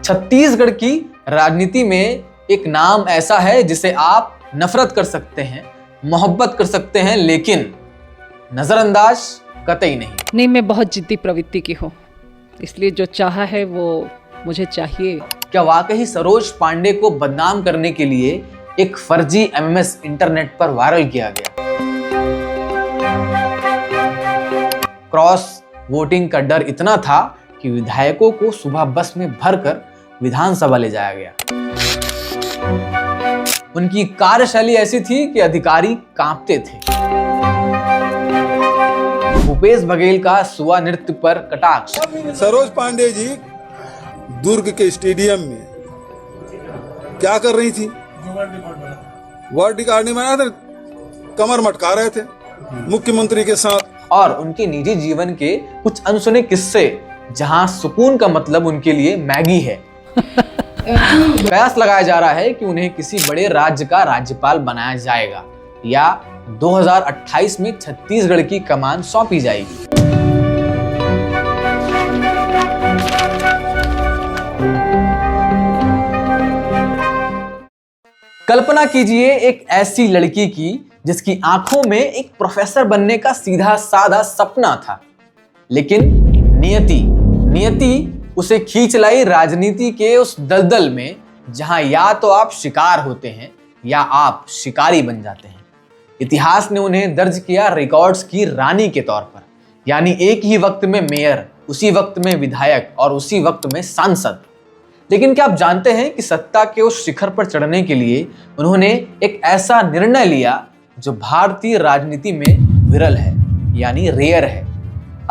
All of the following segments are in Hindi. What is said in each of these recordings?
छत्तीसगढ़ की राजनीति में एक नाम ऐसा है जिसे आप नफरत कर सकते हैं, मोहब्बत कर सकते हैं, लेकिन नजरअंदाज कतई नहीं। नहीं, मैं बहुत जिद्दी प्रवृत्ति की हूँ, इसलिए जो चाहा है वो मुझे चाहिए। क्या वाकई सरोज पांडे को बदनाम करने के लिए एक फर्जी एमएमएस इंटरनेट पर वायरल किया गया? क्रॉस वोटिंग का डर इतना था कि विधायकों को सुबह बस में भरकर विधानसभा ले जाया गया। उनकी कार्यशैली ऐसी थी कि अधिकारी कांपते थे। भूपेश बघेल का सुआ नृत्य पर कटाक्ष। सरोज पांडे जी दुर्ग के स्टेडियम में क्या कर रही थी? वर्ड रिकॉर्ड नहीं बना था, कमर मटका रहे थे मुख्यमंत्री के साथ। और उनके निजी जीवन के कुछ अनसुने किस्से, जहां सुकून का मतलब उनके लिए मैगी है। कयास लगाया जा रहा है कि उन्हें किसी बड़े राज्य का राज्यपाल बनाया जाएगा या 2028 में छत्तीसगढ़ की कमान सौंपी जाएगी। कल्पना कीजिए एक ऐसी लड़की की जिसकी आंखों में एक प्रोफेसर बनने का सीधा साधा सपना था, लेकिन नियति उसे खींच लाई राजनीति के उस दलदल में जहां या तो आप शिकार होते हैं या आप शिकारी बन जाते हैं। इतिहास ने उन्हें दर्ज किया रिकॉर्ड्स की रानी के तौर पर, यानी एक ही वक्त में मेयर, उसी वक्त में विधायक और उसी वक्त में सांसद। लेकिन क्या आप जानते हैं कि सत्ता के उस शिखर पर चढ़ने के लिए उन्होंने एक ऐसा निर्णय लिया जो भारतीय राजनीति में विरल है, यानी रेयर है,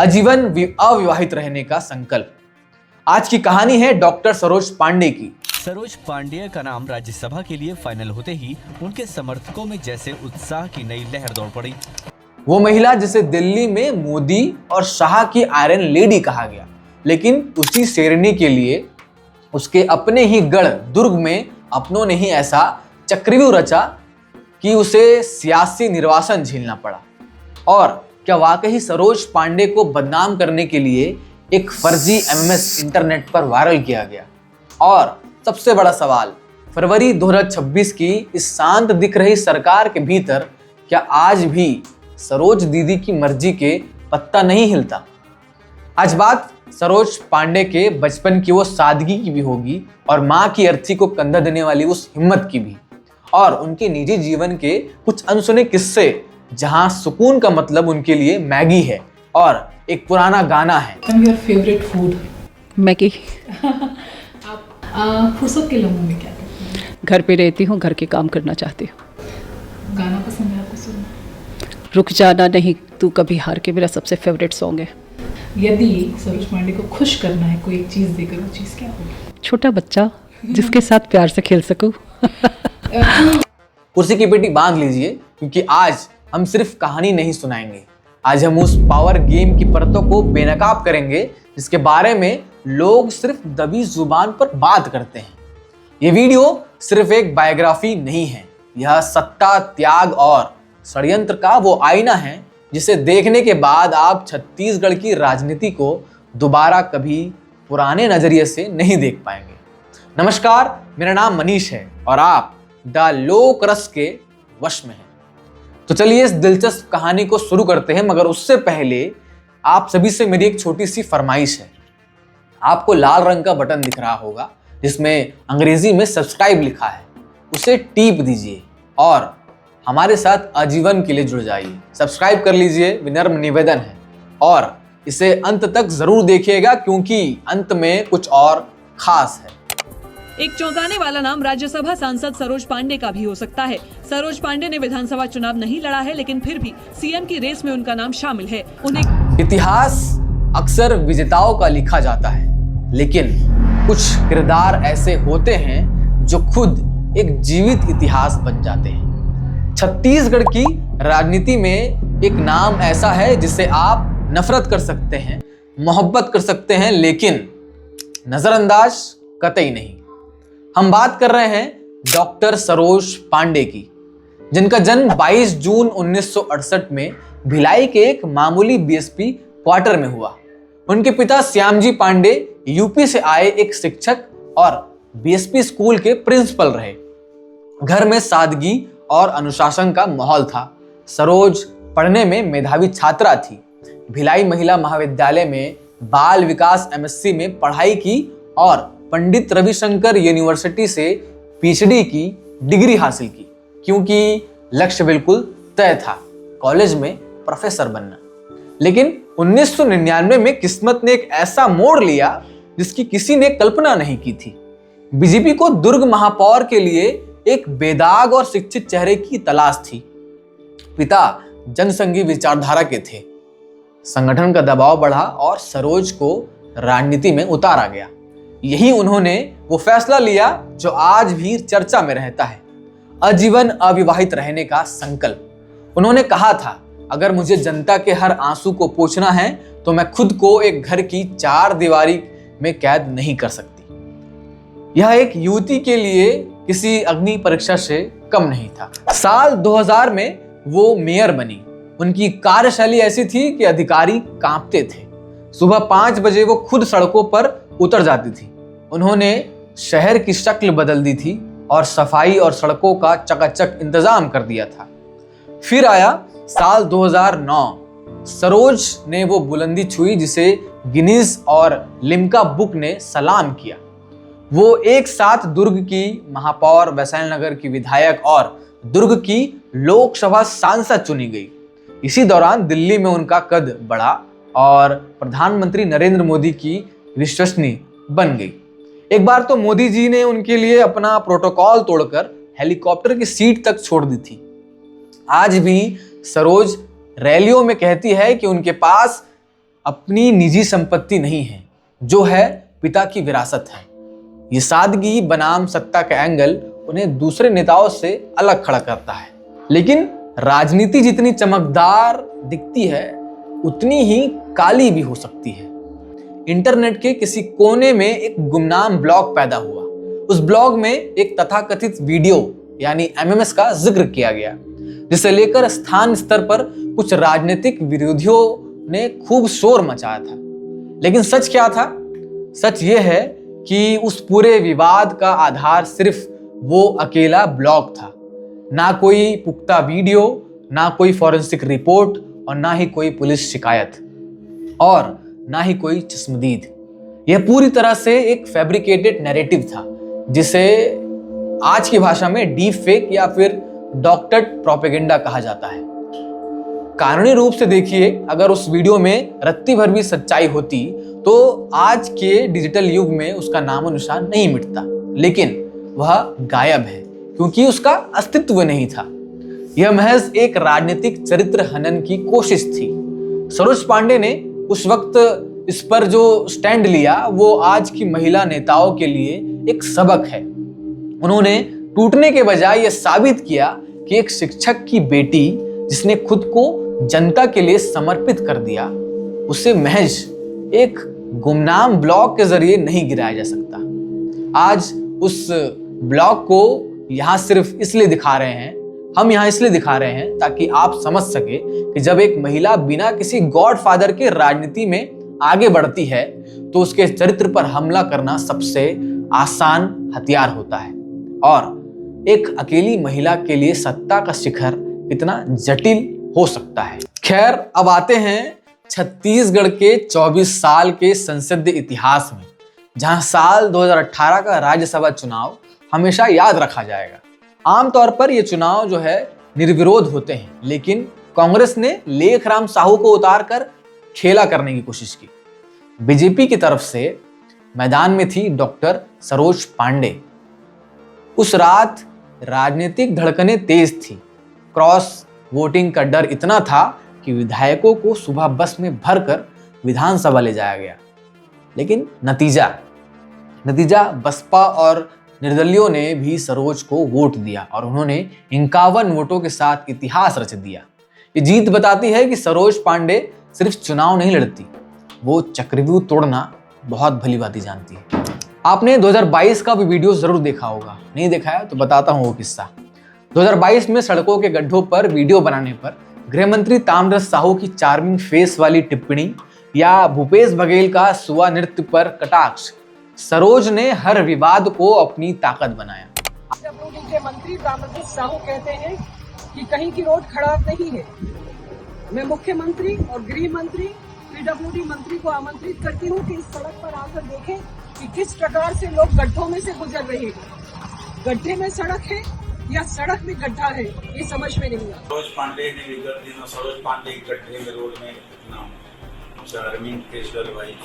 आजीवन अविवाहित रहने का संकल्प। आज की कहानी है डॉक्टर सरोज पांडे की। सरोज पांडे का नाम राज्यसभा के लिए फाइनल होते ही उनके समर्थकों में जैसे उत्साह की नई लहर दौड़ पड़ी। वो महिला जिसे दिल्ली में मोदी और शाह की आयरन लेडी कहा गया, लेकिन उसी शेरनी के लिए उसके अपने ही गढ़ दुर्ग में अपनों ने ही ऐसा चक्रव्यूह रचा कि उसे सियासी निर्वासन झेलना पड़ा। और क्या वाकई सरोज पांडे को बदनाम करने के लिए एक फर्जी एमएमएस इंटरनेट पर वायरल किया गया? और सबसे बड़ा सवाल, फरवरी 2026 की इस शांत दिख रही सरकार के भीतर क्या आज भी सरोज दीदी की मर्जी के पत्ता नहीं हिलता? आज बात सरोज पांडे के बचपन की वो सादगी की भी होगी और माँ की अर्थी को कंधा देने वाली उस हिम्मत की भी, और उनके निजी जीवन के कुछ अनसुने किस्से, जहां सुकून का मतलब उनके लिए मैगी है और एक पुराना गाना है। Your favourite food? मैगी। आप फुर्सत के लम्हों में क्या करते हैं? घर पे रहती हूँ, घर के काम करना चाहती हूँ। गाना पसंद है आपको सुनना? रुक जाना नहीं तू कभी हार के मेरा सबसे फेवरेट सॉन्ग है। यदि सरोज पांडे को खुश करना है कोई एक चीज देकर, वो चीज क्या होगी? छोटा बच्चा जिसके साथ प्यार से खेल सकूं। कुर्सी की पेटी बांध लीजिए, क्योंकि आज हम सिर्फ कहानी नहीं सुनाएंगे। आज हम उस पावर गेम की परतों को बेनकाब करेंगे जिसके बारे में लोग सिर्फ दबी जुबान पर बात करते हैं। ये वीडियो सिर्फ एक बायोग्राफी नहीं है, यह सत्ता, त्याग और षड्यंत्र का वो आईना है जिसे देखने के बाद आप छत्तीसगढ़ की राजनीति को दोबारा कभी पुराने नजरिए से नहीं देख पाएंगे। नमस्कार, मेरा नाम मनीष है और आप द लोक रस के वश में हैं। तो चलिए इस दिलचस्प कहानी को शुरू करते हैं, मगर उससे पहले आप सभी से मेरी एक छोटी सी फरमाइश है। आपको लाल रंग का बटन दिख रहा होगा जिसमें अंग्रेजी में सब्सक्राइब लिखा है, उसे टीप दीजिए और हमारे साथ आजीवन के लिए जुड़ जाइए। सब्सक्राइब कर लीजिए, विनम्र निवेदन है, और इसे अंत तक जरूर देखिएगा क्योंकि अंत में कुछ और खास है। एक चौंकाने वाला नाम राज्यसभा सांसद सरोज पांडे का भी हो सकता है। सरोज पांडे ने विधानसभा चुनाव नहीं लड़ा है, लेकिन फिर भी सीएम की रेस में उनका नाम शामिल है। उन्हें इतिहास अक्सर विजेताओं का लिखा जाता है, लेकिन कुछ किरदार ऐसे होते हैं जो खुद एक जीवित इतिहास बन जाते हैं। छत्तीसगढ़ की राजनीति में एक नाम ऐसा है जिसे आप नफरत कर सकते हैं, मोहब्बत कर सकते हैं, लेकिन नजरअंदाज कतई नहीं। हम बात कर रहे हैं डॉक्टर सरोज पांडे की, जिनका जन्म 22 जून 1968 में भिलाई के एक मामूली बीएसपी क्वार्टर में हुआ। उनके पिता श्यामजी पांडे यूपी से आए एक शिक्षक और बीएसपी स्कूल के प्रिंसिपल रहे। घर में सादगी और अनुशासन का माहौल था। सरोज पढ़ने में मेधावी छात्रा थी। भिलाई महिला महाविद्यालय में बाल विकास एमएससी में पढ़ाई की और पंडित रविशंकर यूनिवर्सिटी से पीएचडी की डिग्री हासिल की, क्योंकि लक्ष्य बिल्कुल तय था, कॉलेज में प्रोफेसर बनना। लेकिन 1999 में किस्मत ने एक ऐसा मोड़ लिया जिसकी किसी ने कल्पना नहीं की थी। बीजेपी को दुर्ग महापौर के लिए एक बेदाग और शिक्षित चेहरे की तलाश थी। पिता जनसंघी विचारधारा के थे। संगठन का दबाव बढ़ा और सरोज को राजनीति में उतारा गया। यही उन्होंने वो फैसला लिया जो आज भी चर्चा में रहता है, आजीवन अविवाहित रहने का संकल्प। उन्होंने कहा था, अगर मुझे जनता के हर आंसू को पोंछना है तो मैं खुद को एक घर की 4 दीवारी में कैद नहीं कर सकती। यह एक युवती के लिए किसी अग्नि परीक्षा से कम नहीं था। साल 2000 में वो मेयर बनी। उनकी कार्यशैली ऐसी थी कि अधिकारी कांपते थे। सुबह 5 बजे वो खुद सड़कों पर उतर जाती थी। उन्होंने शहर की शक्ल बदल दी थी और सफाई और सड़कों का चकाचक इंतजाम कर दिया था। फिर आया साल 2009। सरोज ने वो बुलंदी छुई जिसे गिनीज और लिम्का बुक ने सलाम किया। वो एक साथ दुर्ग की महापौर, वैशाली नगर की विधायक और दुर्ग की लोकसभा सांसद चुनी गई। इसी दौरान दिल्ली में उनका कद बढ़ा और प्रधानमंत्री नरेंद्र मोदी की विश्वसनीय बन गई। एक बार तो मोदी जी ने उनके लिए अपना प्रोटोकॉल तोड़कर हेलीकॉप्टर की सीट तक छोड़ दी थी। आज भी सरोज रैलियों में कहती है कि उनके पास अपनी निजी संपत्ति नहीं है, जो है पिता की विरासत है। ये सादगी बनाम सत्ता का एंगल उन्हें दूसरे नेताओं से अलग खड़ा करता है। लेकिन राजनीति जितनी चमकदार दिखती है उतनी ही काली भी हो सकती है। इंटरनेट के किसी कोने में एक गुमनाम ब्लॉग पैदा हुआ। उस ब्लॉग में एक तथाकथित वीडियो यानी एमएमएस का जिक्र किया गया, जिसे लेकर स्थान स्तर पर कुछ राजनीतिक विरोधियों ने खूब शोर मचाया था। लेकिन सच क्या था? सच ये है कि उस पूरे विवाद का आधार सिर्फ वो अकेला ब्लॉग था। ना कोई पुख्ता वीडियो, ना कोई फॉरेंसिक रिपोर्ट और ना ही कोई पुलिस शिकायत और ना ही कोई चश्मदीद। यह पूरी तरह से एक फैब्रिकेटेड नैरेटिव था, जिसे आज की भाषा में डीप फेक या फिर डॉक्टर्ड प्रोपेगेंडा कहा जाता है। कानूनी रूप से देखिए, अगर उस वीडियो में रत्ती भर भी सच्चाई होती तो आज के डिजिटल युग में उसका नामो निशान नहीं मिटता। लेकिन वह गायब है क्योंकि उसका अस्तित्व नहीं था। यह महज एक राजनीतिक चरित्र हनन की कोशिश थी। सरोज पांडे ने उस वक्त इस पर जो स्टैंड लिया वो आज की महिला नेताओं के लिए एक सबक है। उन्होंने टूटने के बजाय यह साबित किया कि एक शिक्षक की बेटी जिसने खुद को जनता के लिए समर्पित कर दिया, उसे महज एक गुमनाम ब्लॉग के जरिए नहीं गिराया जा सकता। आज उस ब्लॉग को यहाँ सिर्फ इसलिए दिखा रहे हैं, हम यहाँ इसलिए दिखा रहे हैं ताकि आप समझ सके कि जब एक महिला बिना किसी गॉडफादर के राजनीति में आगे बढ़ती है तो उसके चरित्र पर हमला करना सबसे आसान हथियार होता है। और एक अकेली महिला के लिए सत्ता का शिखर कितना जटिल हो सकता है। खैर, अब आते हैं छत्तीसगढ़ के 24 साल के संसदीय इतिहास में, जहां साल 2018 का राज्यसभा चुनाव हमेशा याद रखा जाएगा। आमतौर पर ये चुनाव जो है निर्विरोध होते हैं, लेकिन कांग्रेस ने लेखराम साहू को उतारकर खेला करने की कोशिश की। बीजेपी की तरफ से मैदान में थी डॉक्टर सरोज पांडे। उस रात राजनीतिक धड़कनें तेज थी। क्रॉस वोटिंग का डर इतना था कि विधायकों को सुबह बस में भरकर विधानसभा ले जाया गया। लेकिन नतीजा बसपा और निर्दलियों ने भी सरोज को वोट दिया और उन्होंने 51 वोटों के साथ इतिहास रच दिया। ये जीत बताती है कि सरोज पांडे सिर्फ चुनाव नहीं लड़ती, वो चक्रव्यूह तोड़ना बहुत भली भांति जानती है। आपने 2022 का भी वीडियो जरूर देखा होगा, नहीं देखा है तो बताता हूँ वो किस्सा। 2022 में सड़कों के गड्ढों पर वीडियो बनाने पर गृह मंत्री ताम्रध्वज साहू की चार्मिंग फेस वाली टिप्पणी या भूपेश बघेल का सुआ नृत्य पर कटाक्ष, सरोज ने हर विवाद को अपनी ताकत बनाया। पीडब्ल्यूडी के मंत्री रामजीत साहू कहते हैं कि कहीं की रोड खराब नहीं है। मैं मुख्यमंत्री और गृह मंत्री, पीडब्ल्यूडी मंत्री को आमंत्रित करती हूँ कि इस सड़क पर आकर देखें कि किस प्रकार से लोग गड्ढों में से गुजर रहे हैं। गड्ढे में सड़क है या सड़क में गड्ढा है, ये समझ में नहीं आता। सरोज पांडे ने विगत दिनों सरोज पांडे के गड्ढे में रोड में इतना चार्मिंग फेशियल भाई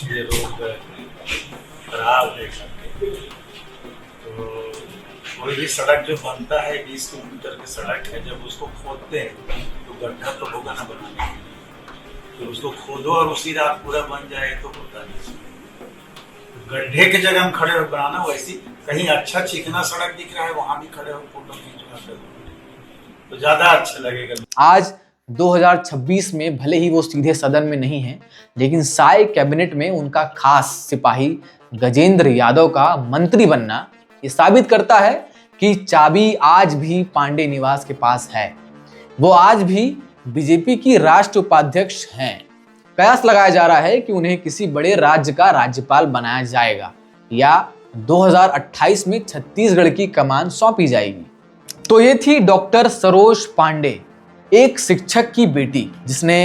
ये रोड खराब देख सकते। तो कोई भी सड़क जो बनता है 20 किलोमीटर की सड़क है, जब उसको खोदते हैं तो गड्ढा तो होगा ना बनाने के लिए। तो उसको खोदो और उसी रात पूरा बन जाए तो होता नहीं। गड्ढे की जगह हम खड़े हो बनाना, वैसी कहीं अच्छा चिकना सड़क दिख रहा है वहां भी खड़े हो फोटो खींचना तो ज्यादा अच्छा लगेगा। आज 2026 में भले ही वो सीधे सदन में नहीं है, लेकिन साय कैबिनेट में उनका खास सिपाही गजेंद्र यादव का मंत्री बनना ये साबित करता है कि चाबी आज भी पांडे निवास के पास है। वो आज भी बीजेपी की राष्ट्रीय उपाध्यक्ष हैं। कयास लगाया जा रहा है कि उन्हें किसी बड़े राज्य का राज्यपाल बनाया जाएगा या 2028 में छत्तीसगढ़ की कमान सौंपी जाएगी। तो ये थी डॉक्टर सरोज पांडे, एक शिक्षक की बेटी जिसने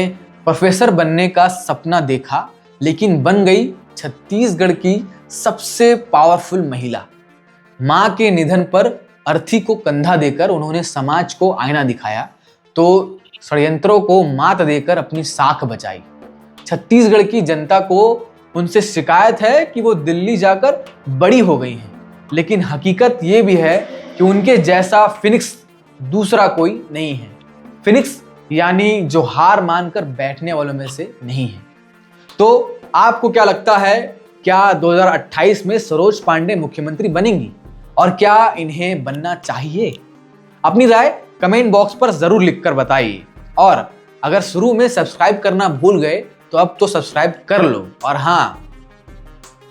प्रोफेसर बनने का सपना देखा लेकिन बन गई छत्तीसगढ़ की सबसे पावरफुल महिला। मां के निधन पर अर्थी को कंधा देकर उन्होंने समाज को आईना दिखाया तो षड्यंत्रों को मात देकर अपनी साख बचाई। छत्तीसगढ़ की जनता को उनसे शिकायत है कि वो दिल्ली जाकर बड़ी हो गई हैं, लेकिन हकीकत ये भी है कि उनके जैसा फिनिक्स दूसरा कोई नहीं है। फिनिक्स यानी जो हार मानकर बैठने वालों में से नहीं है। तो आपको क्या लगता है, क्या 2028 में सरोज पांडे मुख्यमंत्री बनेंगी और क्या इन्हें बनना चाहिए? अपनी राय कमेंट बॉक्स पर जरूर लिखकर बताइए और अगर शुरू में सब्सक्राइब करना भूल गए तो अब तो सब्सक्राइब कर लो। और हाँ,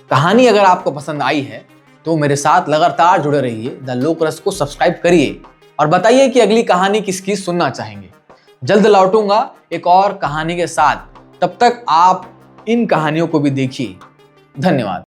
कहानी अगर आपको पसंद आई है तो मेरे साथ लगातार जुड़े रहिए। द लोक रस को सब्सक्राइब करिए और बताइए कि अगली कहानी किसकी सुनना चाहेंगे। जल्द लौटूंगा एक और कहानी के साथ, तब तक आप इन कहानियों को भी देखिए। धन्यवाद।